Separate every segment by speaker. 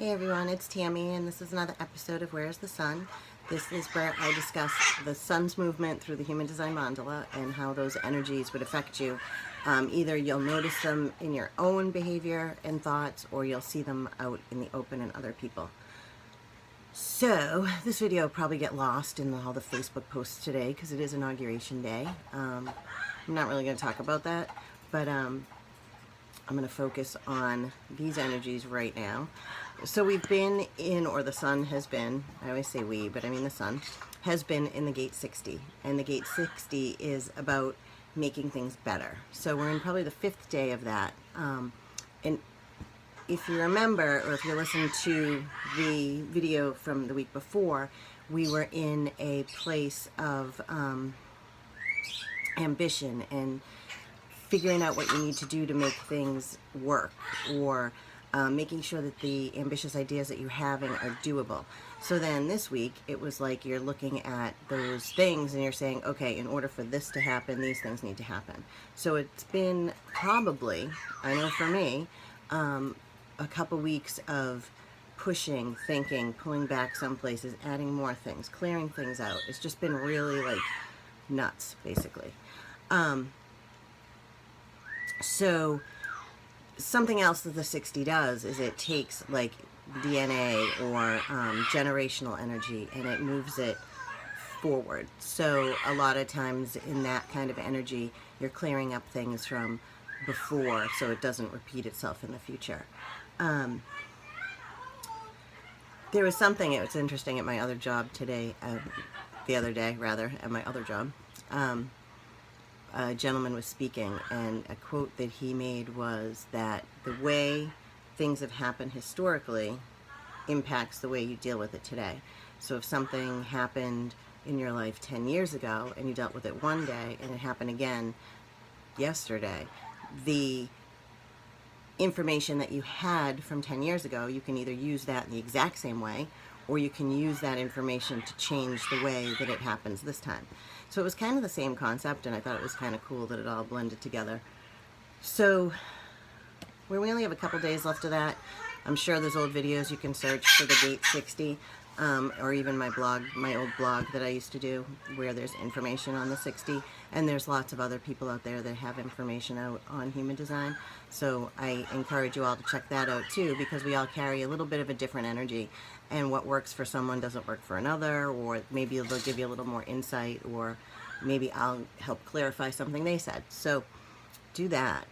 Speaker 1: Hey everyone, it's Tammy, and this is another episode of Where's the Sun? This is where I discuss the sun's movement through the Human Design Mandala and how those energies would affect you. Either you'll notice them in your own behavior and thoughts, or you'll see them out in the open in other people. So, this video will probably get lost in all the Facebook posts today because it is Inauguration Day. I'm not really going to talk about that, but I'm going to focus on these energies right now. So we've been in, or the sun has been, I always say we, but I mean the sun, has been in the gate 60. And the gate 60 is about making things better. So we're in probably the 5th day of that. And if you remember, or if you listen to the video from the week before, we were in a place of ambition and figuring out what you need to do to make things work, or making sure that the ambitious ideas that you're having are doable. So then this week, it was like you're looking at those things and you're saying, okay, in order for this to happen, these things need to happen. So it's been probably, I know for me, a couple weeks of pushing, thinking, pulling back some places, adding more things, clearing things out. It's just been really like nuts, basically. So something else that the 60 does is it takes like DNA or generational energy and it moves it forward. So a lot of times in that kind of energy, you're clearing up things from before so it doesn't repeat itself in the future. There was something, it was interesting at my other job today, the other day rather, at my other job. A gentleman was speaking, and a quote that he made was that the way things have happened historically impacts the way you deal with it today. So if something happened in your life 10 years ago and you dealt with it one day and it happened again yesterday, the information that you had from 10 years ago, you can either use that in the exact same way, or you can use that information to change the way that it happens this time. So it was kind of the same concept, and I thought it was kind of cool that it all blended together. So we only have a couple days left of that. I'm sure there's old videos you can search for the gate 60, or even my blog, my old blog that I used to do, where there's information on the 60. And there's lots of other people out there that have information out on human design. So I encourage you all to check that out too, because we all carry a little bit of a different energy, and what works for someone doesn't work for another, or maybe they'll give you a little more insight, or maybe I'll help clarify something they said. So do that.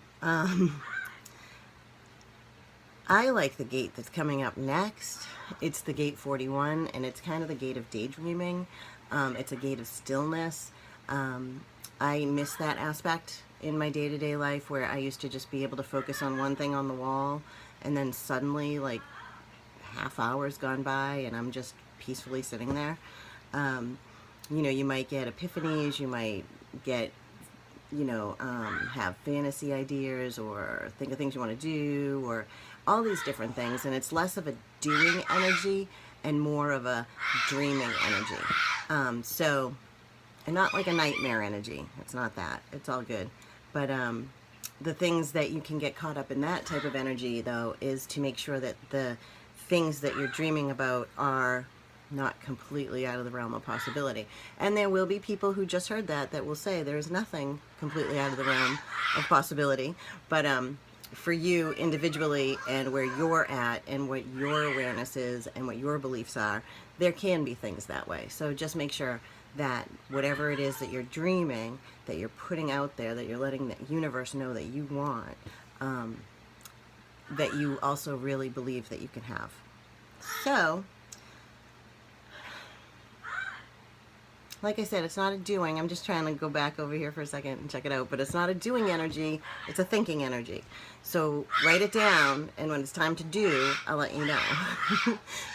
Speaker 1: I like the gate that's coming up next. It's the gate 41, and it's kind of the gate of daydreaming. It's a gate of stillness. I miss that aspect in my day-to-day life, where I used to just be able to focus on one thing on the wall, and then suddenly like half hour's gone by and I'm just peacefully sitting there. You know, you might get epiphanies, you might get, you know, have fantasy ideas, or think of things you want to do, or all these different things, and it's less of a doing energy and more of a dreaming energy. So, and not like a nightmare energy. It's not that. It's all good. But the things that you can get caught up in that type of energy, though, is to make sure that the things that you're dreaming about are not completely out of the realm of possibility. And there will be people who just heard that will say there is nothing completely out of the realm of possibility. But for you individually, and where you're at, and what your awareness is, and what your beliefs are, there can be things that way. So just make sure that whatever it is that you're dreaming, that you're putting out there, that you're letting the universe know that you want, that you also really believe that you can have. So, like I said, it's not a doing. I'm just trying to go back over here for a second and check it out. But it's not a doing energy. It's a thinking energy. So write it down, and when it's time to do, I'll let you know.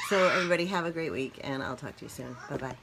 Speaker 1: So everybody have a great week, and I'll talk to you soon. Bye-bye.